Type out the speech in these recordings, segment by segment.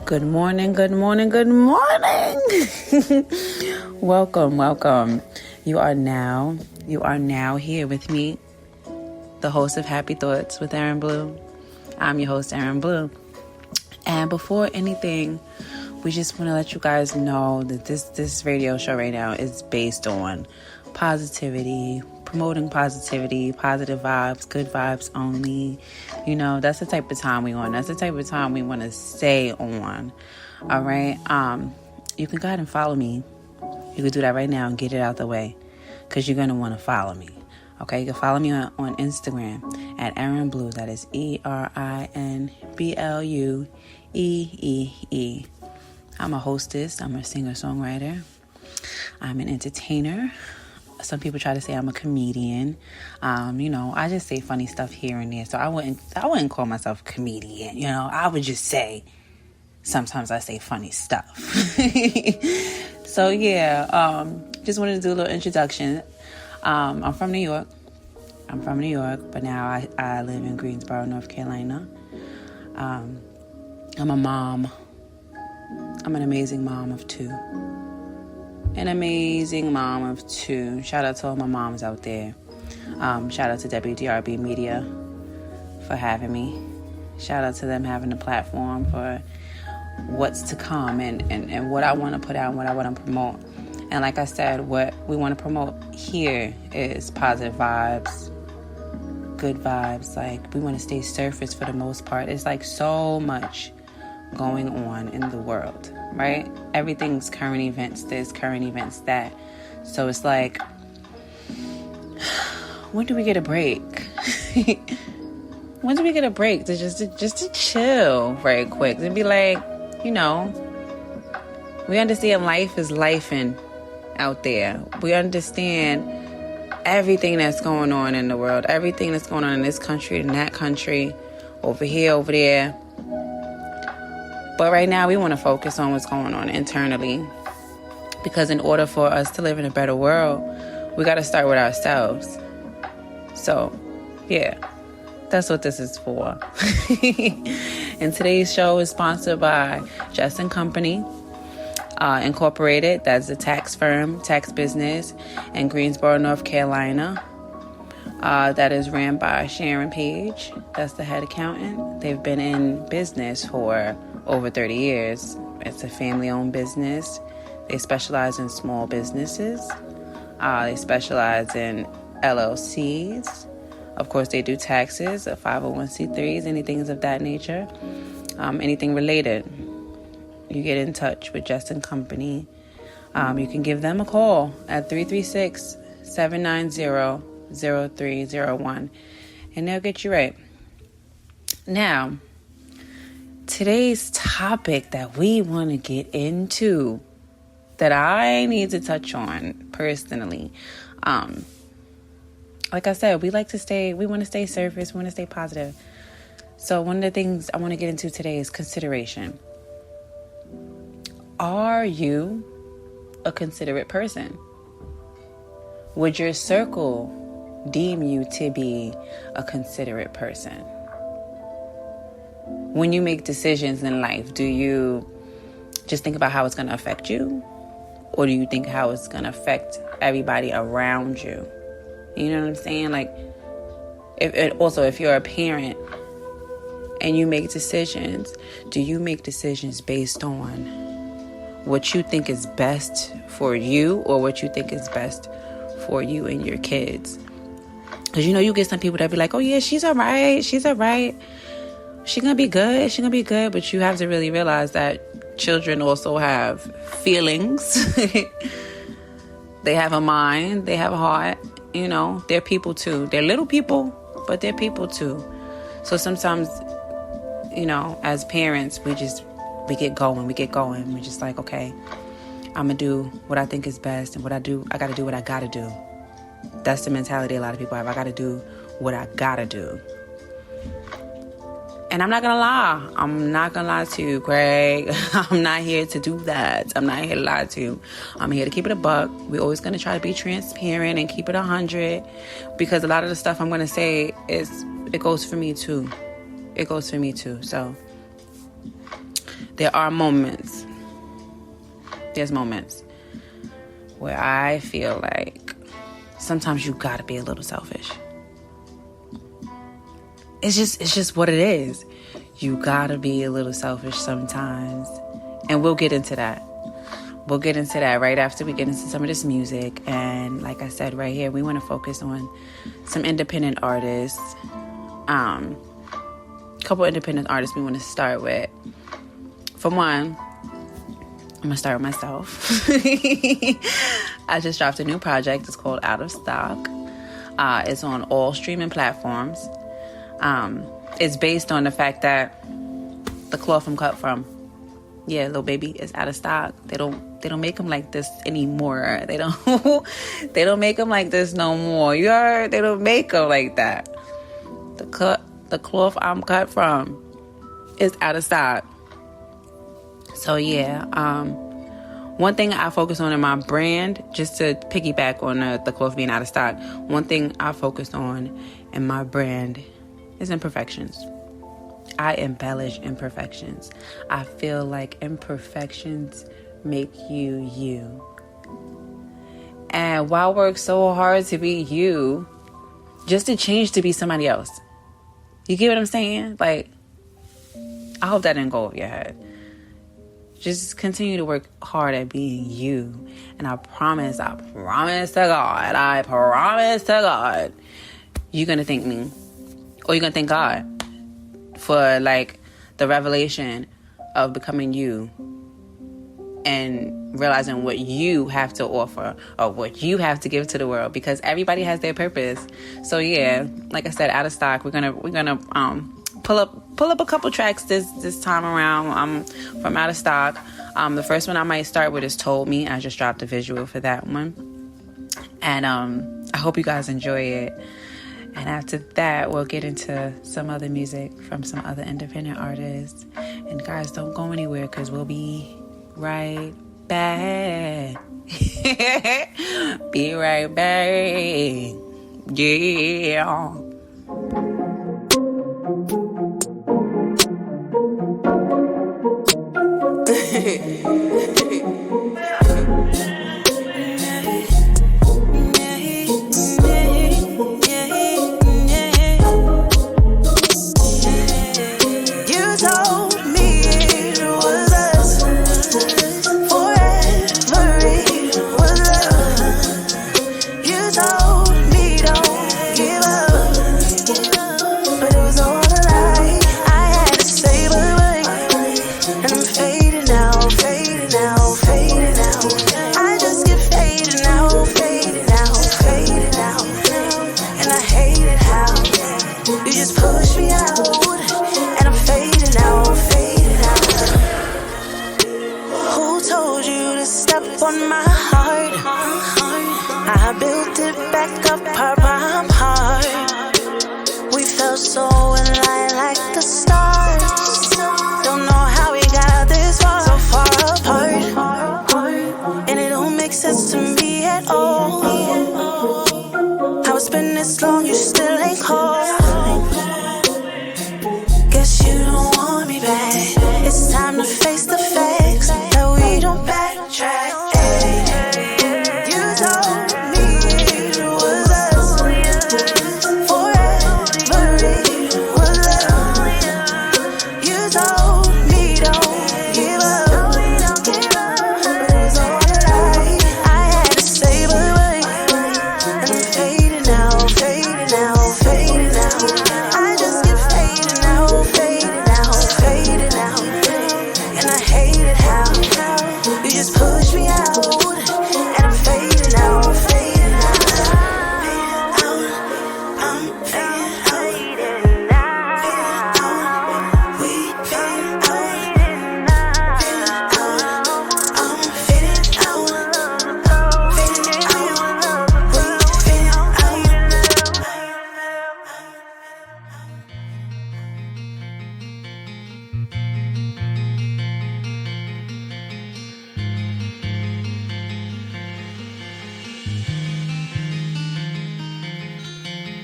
Good morning, good morning, good morning. Welcome. You are now here with me, the host of Happy Thoughts with Erin Blue. I'm your host, Erin Blue. And before anything, we just want to let you guys know that this radio show right now is based on positivity, promoting positivity, positive vibes, good vibes only. You know, that's the type of time we on. That's the type of time we want to stay on. All right. You can go ahead and follow me. You can do that right now and get it out the way, because you're going to want to follow me. Okay, you can follow me on Instagram at Erin Blue. That is ErinBluee. I'm a hostess. I'm a singer-songwriter. I'm an entertainer. Some people try to say I'm a comedian. I just say funny stuff here and there. So I wouldn't call myself a comedian. I would just say sometimes I say funny stuff. So yeah, just wanted to do a little introduction. I'm from New York. But now I live in Greensboro, North Carolina. I'm a mom. I'm an amazing mom of two. Shout out to all my moms out there. Shout out to WDRB Media for having me. Shout out to them having the platform for what's to come and what I want to put out and what I want to promote. And like I said, what we want to promote here is positive vibes, good vibes. Like, we want to stay surface for the most part. It's like so much going on in the world, right? Everything's current events this, current events that. So it's like, when do we get a break? When do we get a break to just to chill very quick and be like, we understand life is lifing out there. We understand everything that's going on in the world, everything that's going on in this country, in that country, over here, over there. But right now we want to focus on what's going on internally, because in order for us to live in a better world, we got to start with ourselves. So, yeah, that's what this is for. And today's show is sponsored by Justin Company Incorporated. That's a tax firm, tax business in Greensboro, North Carolina. That is ran by Sharon Page. That's the head accountant. They've been in business for over 30 years. It's a family-owned business. They specialize in small businesses. They specialize in LLCs. Of course, they do taxes, 501c3s, anything of that nature, anything related. You get in touch with Justin Company. You can give them a call at 336-790-0301, and they'll get you right. Now, today's topic that we want to get into, that I need to touch on personally, like I said, we want to stay surface, we want to stay positive. So one of the things I want to get into today is consideration. Are you a considerate person? Would your circle deem you to be a considerate person? When you make decisions in life, do you just think about how it's going to affect you? Or do you think how it's going to affect everybody around you? You know what I'm saying? Like, if you're a parent and you make decisions, do you make decisions based on what you think is best for you, or what you think is best for you and your kids? Because you get some people that be like, oh yeah, she's all right. She's gonna be good. But you have to really realize that children also have feelings. They have a mind, they have a heart. They're people too. They're little people, but they're people too. So sometimes, as parents, we get going. We're just like, okay, I'm going to do what I think is best, and I got to do what I got to do. That's the mentality a lot of people have. I got to do what I got to do. And I'm not going to lie to you, Greg. I'm not here to do that. I'm not here to lie to you. I'm here to keep it a buck. We're always going to try to be transparent and keep it 100, because a lot of the stuff I'm going to say it goes for me too. So there are moments. There's moments where I feel like sometimes you gotta be a little selfish. It's just what it is. You gotta be a little selfish sometimes. And we'll get into that. We'll get into that right after we get into some of this music. And like I said, right here, we want to focus on some independent artists. Couple independent artists we want to start with. For one, I'm going to start with myself. I just dropped a new project. It's called Out of Stock. It's on all streaming platforms. It's based on the fact that the cloth I'm cut from, Lil Baby, is out of stock. They don't make them like this anymore. They don't make them like this no more. You heard? They don't make them like that. The cloth I'm cut from is out of stock. So one thing I focus on in my brand, just to piggyback on the cloth being out of stock, one thing I focus on in my brand is imperfections. I embellish imperfections. I feel like imperfections make you you. And why work so hard to be you just to change to be somebody else? You get what I'm saying? Like, I hope that didn't go over your head. Just continue to work hard at being you. And I promise to God, you're going to thank me. Or you're going to thank God for, like, the revelation of becoming you and realizing what you have to offer or what you have to give to the world, because everybody has their purpose. So like I said, Out of Stock, we're gonna pull up a couple tracks this time around from Out of Stock. The first one I might start with is Told Me. I just dropped a visual for that one, and I hope you guys enjoy it. And after that, we'll get into some other music from some other independent artists. And guys, don't go anywhere, because we'll be right back. Be right back. Yeah.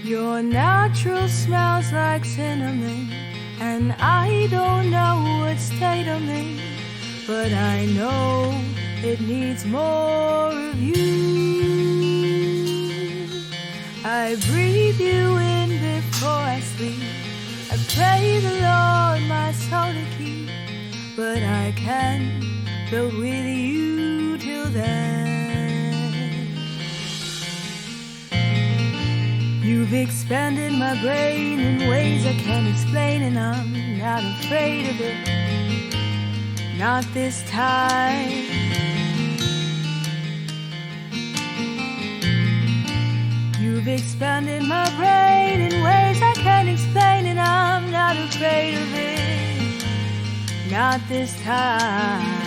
Your natural smells like cinnamon, and I don't know what's state of me. but I know it needs more of you. I breathe you in before I sleep. I pray the Lord my soul to keep, but I can't build with you till then. You've expanded my brain in ways I can't explain, and I'm not afraid of it. Not this time. You've expanded my brain in ways I can't explain, and I'm not afraid of it. Not this time.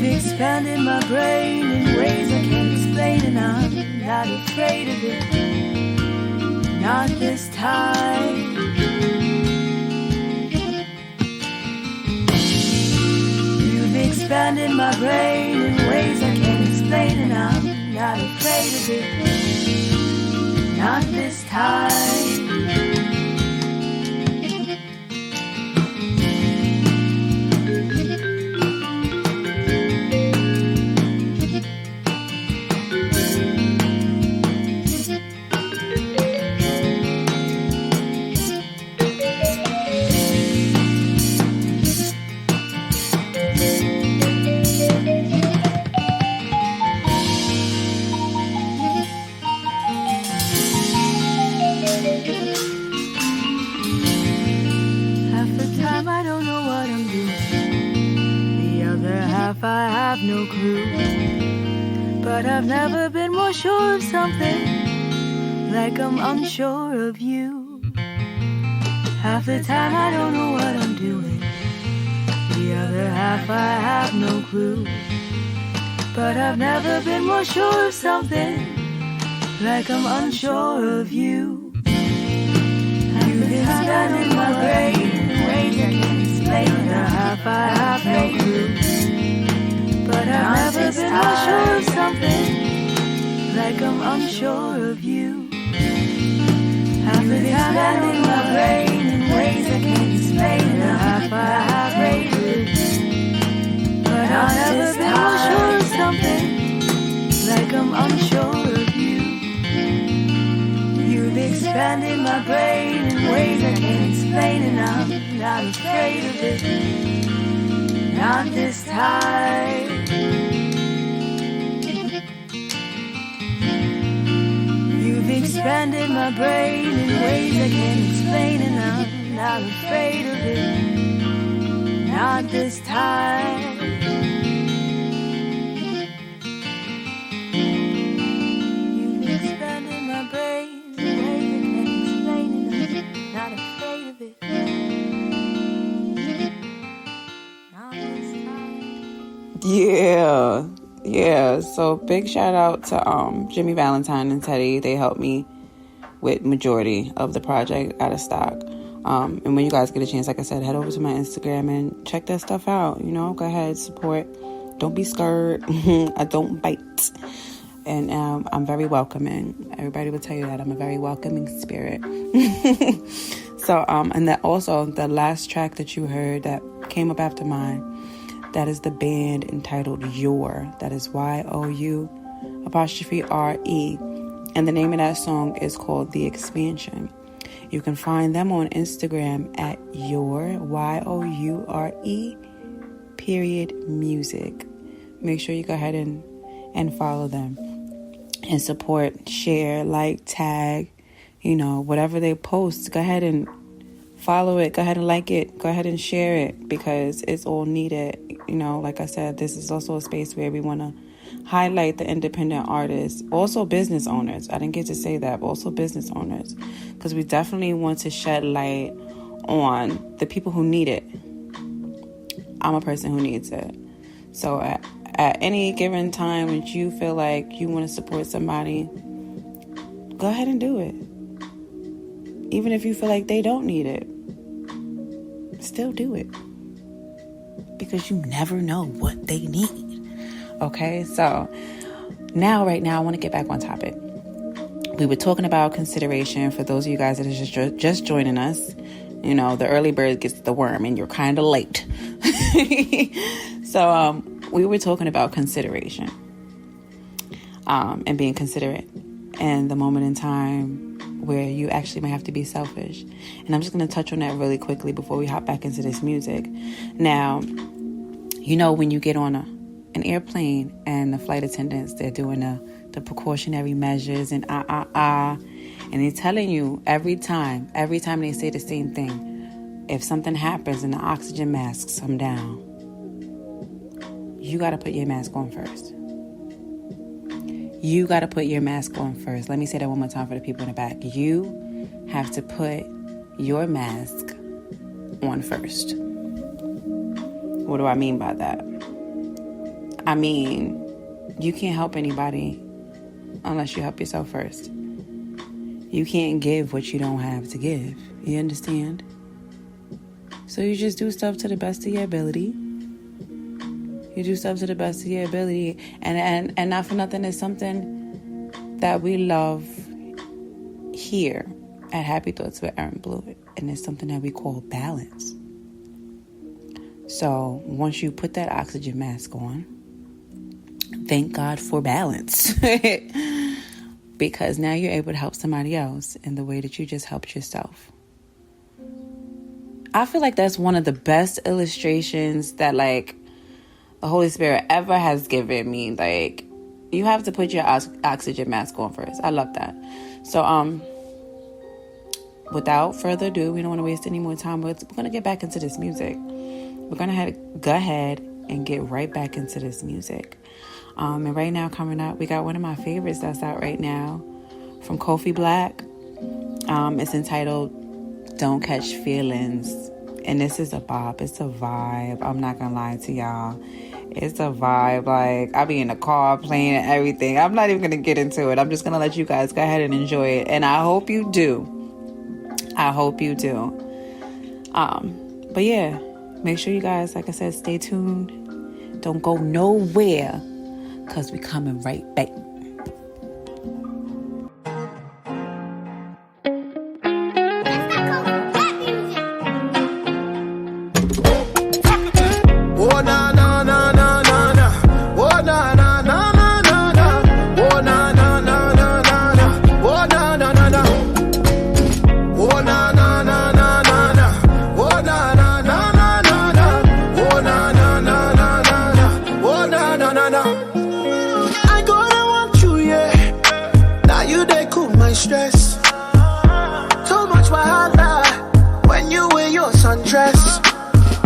Expanded my brain in ways I can't explain, and I'm not afraid of it. Not this time. You've expanded my brain in ways I can't explain, and I'm not afraid of it. Not this time. I have no clue, but I've never been more sure of something, like I'm unsure of you. Half the time I don't know what I'm doing, the other half I have no clue, but I've never been more sure of something, like I'm unsure of you. You've expanded my brain in ways I can't explain, the half I have no clue, but I've never been more sure of something, like I'm unsure of you. I've been expanding my brain in ways I can't explain, the half I have rated, but I've never been more sure of something, like I'm unsure of you. You've expanded my brain in ways I can't explain, and I'm not afraid of it. Not this time. You've expanded my brain in ways I can't explain, and I'm not afraid of it. Not this time. You've expanded my brain in ways I can't explain, and I'm not afraid of it. Yeah. So big shout out to Jimmy Valentine and Teddy. They helped me with majority of the project out of stock. And when you guys get a chance, like I said, head over to my Instagram and check that stuff out. Go ahead, support. Don't be scared. I don't bite. And I'm very welcoming. Everybody will tell you that I'm a very welcoming spirit. So, and that also the last track that you heard that came up after mine, that is the band entitled Your. That is YOU''RE. And the name of that song is called The Expansion. You can find them on Instagram at Your, YOUREPEOPLE. music. Make sure you go ahead and follow them and support, share, like, tag, whatever they post. Go ahead and follow it. Go ahead and like it. Go ahead and share it because it's all needed. Like I said, this is also a space where we want to highlight the independent artists, also business owners. I didn't get to say that, but also business owners, because we definitely want to shed light on the people who need it. I'm a person who needs it. So at any given time that you feel like you want to support somebody, go ahead and do it. Even if you feel like they don't need it, still do it. Because you never know what they need. Okay, so right now, I want to get back on topic. We were talking about consideration for those of you guys that are just joining us. The early bird gets the worm and you're kind of late. So we were talking about consideration and being considerate and the moment in time where you actually might have to be selfish. And I'm just going to touch on that really quickly before we hop back into this music. Now, when you get on an airplane and the flight attendants, they're doing the precautionary measures and and they're telling you every time they say the same thing. If something happens and the oxygen masks come down, you got to put your mask on first. You got to put your mask on first. Let me say that one more time for the people in the back. You have to put your mask on first. What do I mean by that? I mean, you can't help anybody unless you help yourself first. You can't give what you don't have to give. You understand? So you just do stuff to the best of your ability. You do stuff to the best of your ability. And not for nothing, it's something that we love here at Happy Thoughts with Erin Blewett. And it's something that we call balance. So once you put that oxygen mask on, thank God for balance. Because now you're able to help somebody else in the way that you just helped yourself. I feel like that's one of the best illustrations that the Holy Spirit ever has given me. You have to put your oxygen mask on first. I love that. So without further ado, we don't want to waste any more time. We're going to get back into this music. We're going to go ahead and get right back into this music. And right now coming up, we got one of my favorites that's out right now from Kofi Black. It's entitled Don't Catch Feelings. And this is a bop. It's a vibe. I'm not going to lie to y'all. It's a vibe. I be in the car playing and everything. I'm not even going to get into it. I'm just going to let you guys go ahead and enjoy it. And I hope you do. But yeah, make sure you guys, like I said, stay tuned. Don't go nowhere, because we coming right back. Stress. Too much wahala when you wear your sundress.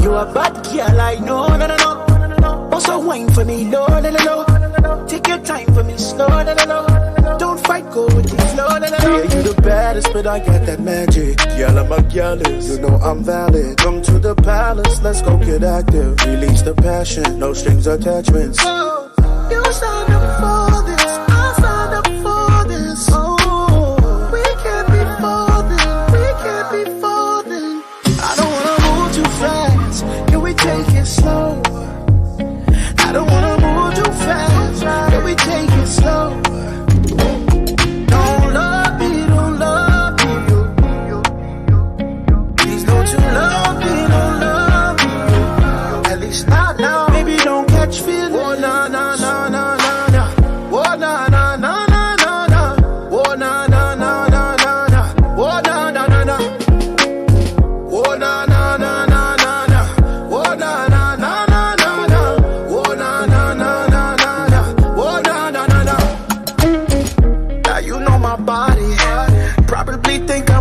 You a bad girl, I know, no. Also wine for me, no. Take your time for me, slow, no. Don't fight, go with the flow, no. Yeah, you the baddest, but I got that magic. Girl, I'm a girlist, you know I'm valid. Come to the palace, let's go get active. Release the passion, no strings attachments. Oh, you signed up for this, I signed up for this. Take it slow. I don't wanna move too fast. Can we take it slow? Don't love me. Please don't you love me. At least not now. Maybe don't catch feelings. Oh, nah. Oh,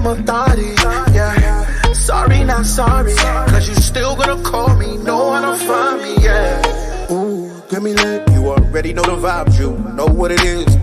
I'm authority, yeah. Sorry, not sorry, cause you still gonna call me, no one to find me, yeah. Ooh, give me lit, you already know the vibes, you know what it is.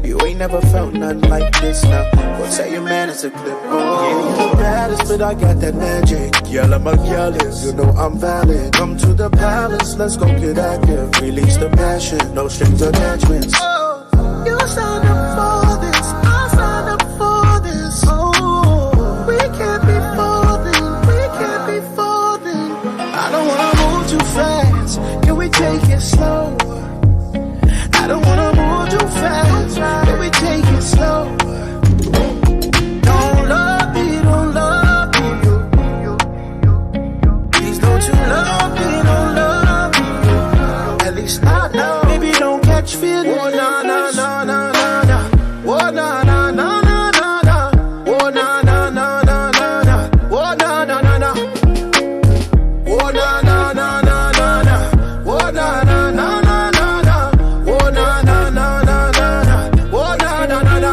You ain't never felt nothing like this now. Go tell your man it's a clip. Oh, yeah, you the baddest, but I got that magic. Girl, I'm a jealous, you know I'm valid. Come to the palace, let's go get active. Release the passion, no strings attachments. Oh, you signed up for this, I signed up for this. Oh, we can't be folding, we can't be folding. I don't wanna move too fast, can we take it slow? I don't wanna move too fast, can we take it slow? Don't love me, don't love me, please don't you love me, don't love me. At least I know, maybe don't catch feelings. Oh na na na na na na, oh na na na na na na, oh na na na na na na, oh na na na na, oh na na na na na na, oh na na na na.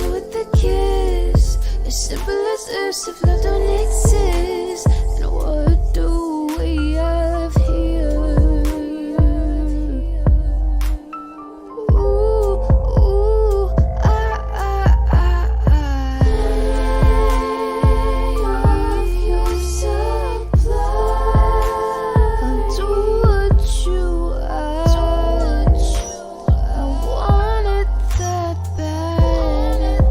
With the kiss, as simple as this, if love don't exist, then what do we have here? Ooh, ooh, you supply, I'll do what you ask. I wanted that bad.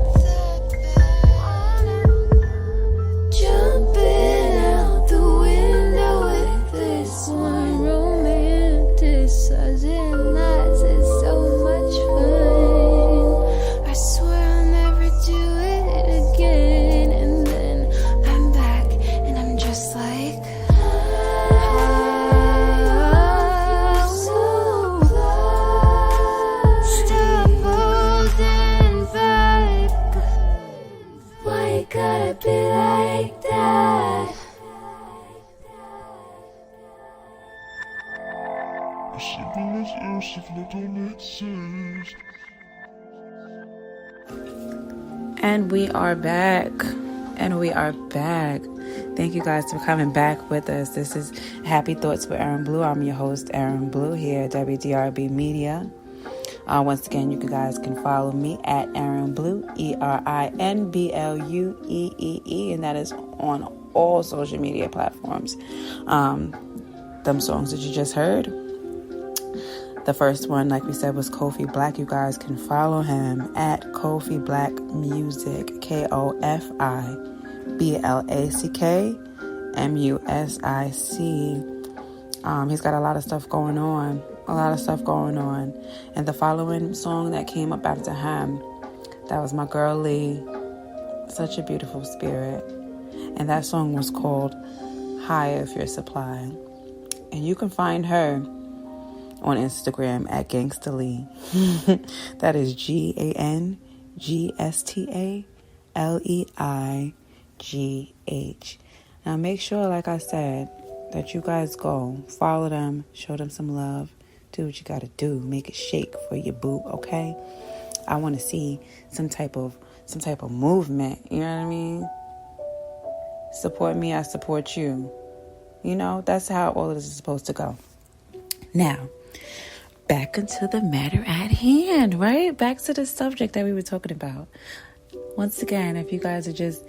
Jumping out the window with this one, romanticizing us is so much fun. I swear I'll never do it again. And then I'm back and I'm just like, stop holding back. Why you gotta be like that? And we are back. And we are back. Thank you guys for coming back with us. This is Happy Thoughts with Erin Blue. I'm your host, Erin Blue, here at WDRB Media. Once again, you guys can follow me at Erin Blue, ErinBlueEE, and that is on all social media platforms. Them songs that you just heard. The first one, like we said, was Kofi Black. You guys can follow him at Kofi Black Music, KOFIBLACKMUSIC. He's got a lot of stuff going on. And the following song that came up after him, that was my girl Lee. Such a beautiful spirit. And that song was called Higher If You're Supply. And you can find her on Instagram at Gangsta Lee. That is GANGSTALEIGH. Now make sure, like I said, that you guys go follow them, show them some love, do what you gotta do, make it shake for your boo, okay? I want to see some type of movement. You know what I mean? Support me, I support you. You know, that's how all of this is supposed to go. Now, back into the matter at hand, right? Back to the subject that we were talking about. Once again, if you guys are just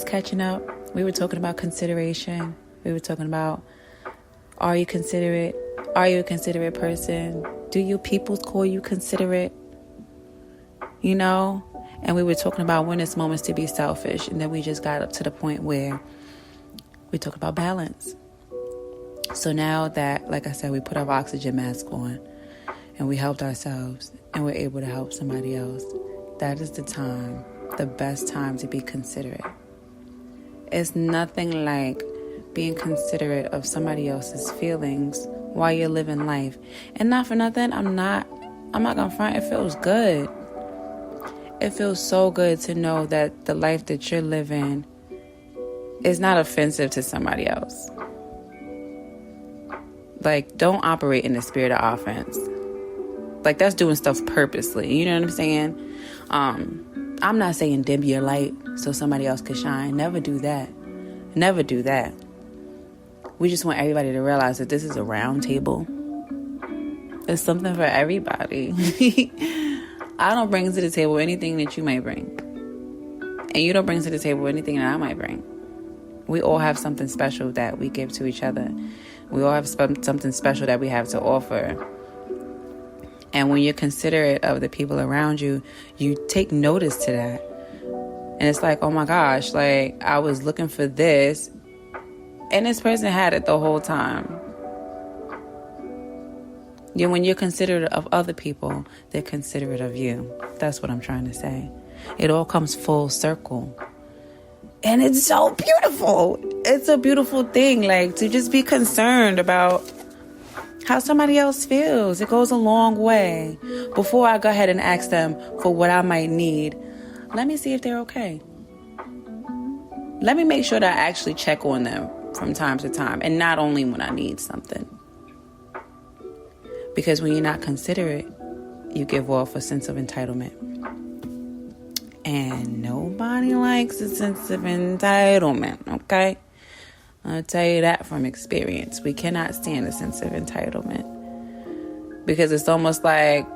catching up, we were talking about consideration. We were talking about, are you considerate? Are you a considerate person? Do you people call you considerate? You know? And we were talking about when it's moments to be selfish. And then we just got up to the point where we talk about balance. So now that, like I said, we put our oxygen mask on and we helped ourselves and we're able to help somebody else, that is the time, the best time to be considerate. It's nothing like being considerate of somebody else's feelings while you're living life. And not for nothing, I'm not gonna front, it feels good. It feels so good to know that the life that you're living is not offensive to somebody else. Like, don't operate in the spirit of offense. Like, that's doing stuff purposely. You know what I'm saying? I'm not saying dim your light so somebody else could shine. Never do that. Never do that. We just want everybody to realize that this is a round table. There's something for everybody. I don't bring to the table anything that you might bring. And you don't bring to the table anything that I might bring. We all have something special that we give to each other. We all have something special that we have to offer. And when you're considerate of the people around you, you take notice to that. And it's like, oh my gosh, like, I was looking for this, and this person had it the whole time. Yeah, when you're considerate of other people, they're considerate of you. That's what I'm trying to say. It all comes full circle. And it's so beautiful. It's a beautiful thing, like, to just be concerned about how somebody else feels. It goes a long way. Before I go ahead and ask them for what I might need, let me see if they're okay. Let me make sure that I actually check on them from time to time, and not only when I need something. Because when you're not considerate, you give off a sense of entitlement. And nobody likes a sense of entitlement, okay? I'll tell you that from experience. We cannot stand a sense of entitlement. Because it's almost like,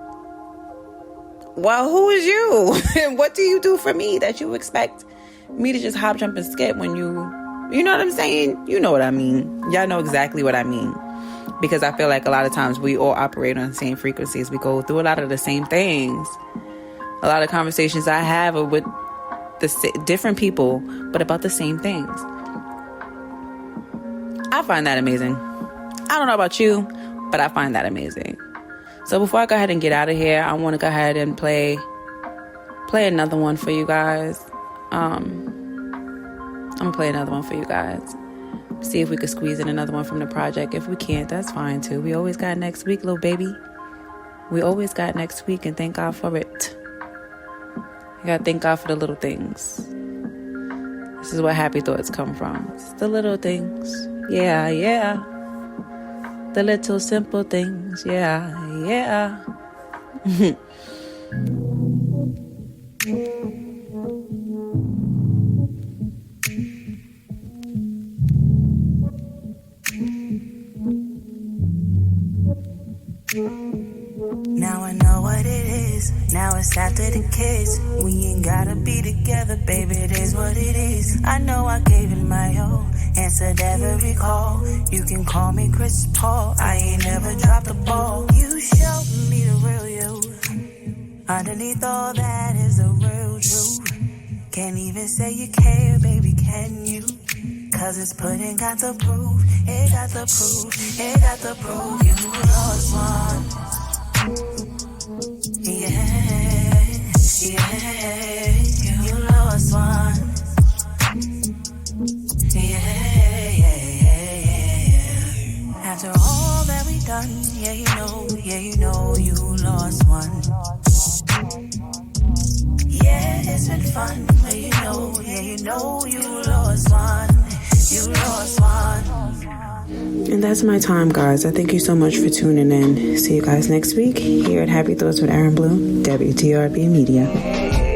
well, who is you? And what do you do for me that you expect me to just hop, jump, and skip when you know what I'm saying? You know what I mean. Y'all know exactly what I mean. Because I feel like a lot of times we all operate on the same frequencies. We go through a lot of the same things. A lot of conversations I have are with different people, but about the same things. I find that amazing. I don't know about you, but I find that amazing. So before I go ahead and get out of here, I want to go ahead and play another one for you guys. I'm going to play another one for you guys. See if we could squeeze in another one from the project. If we can't, that's fine too. We always got next week, little baby. We always got next week, and thank God for it. You gotta thank God for the little things. This is where happy thoughts come from. It's the little things. Yeah, yeah. The little simple things. Yeah, yeah. Now I know what it is. Now it's after the kiss. We ain't gotta be together, baby. It is what it is. I know I gave it my all, answered every call. You can call me Chris Paul. I ain't never dropped the ball. You showed me the real you. Underneath all that is the real truth. Can't even say you care, baby, can you? Cause it's pudding got the proof. It got the proof. It got the proof. You lost one. Yeah, yeah, you lost one. Yeah, yeah, yeah. After all that we done, yeah, you know you lost one. Yeah, it's been fun, but you know you lost one. You lost one. And that's my time, guys. I thank you so much for tuning in. See you guys next week here at Happy Thoughts with Erin Blue, WDRB Media.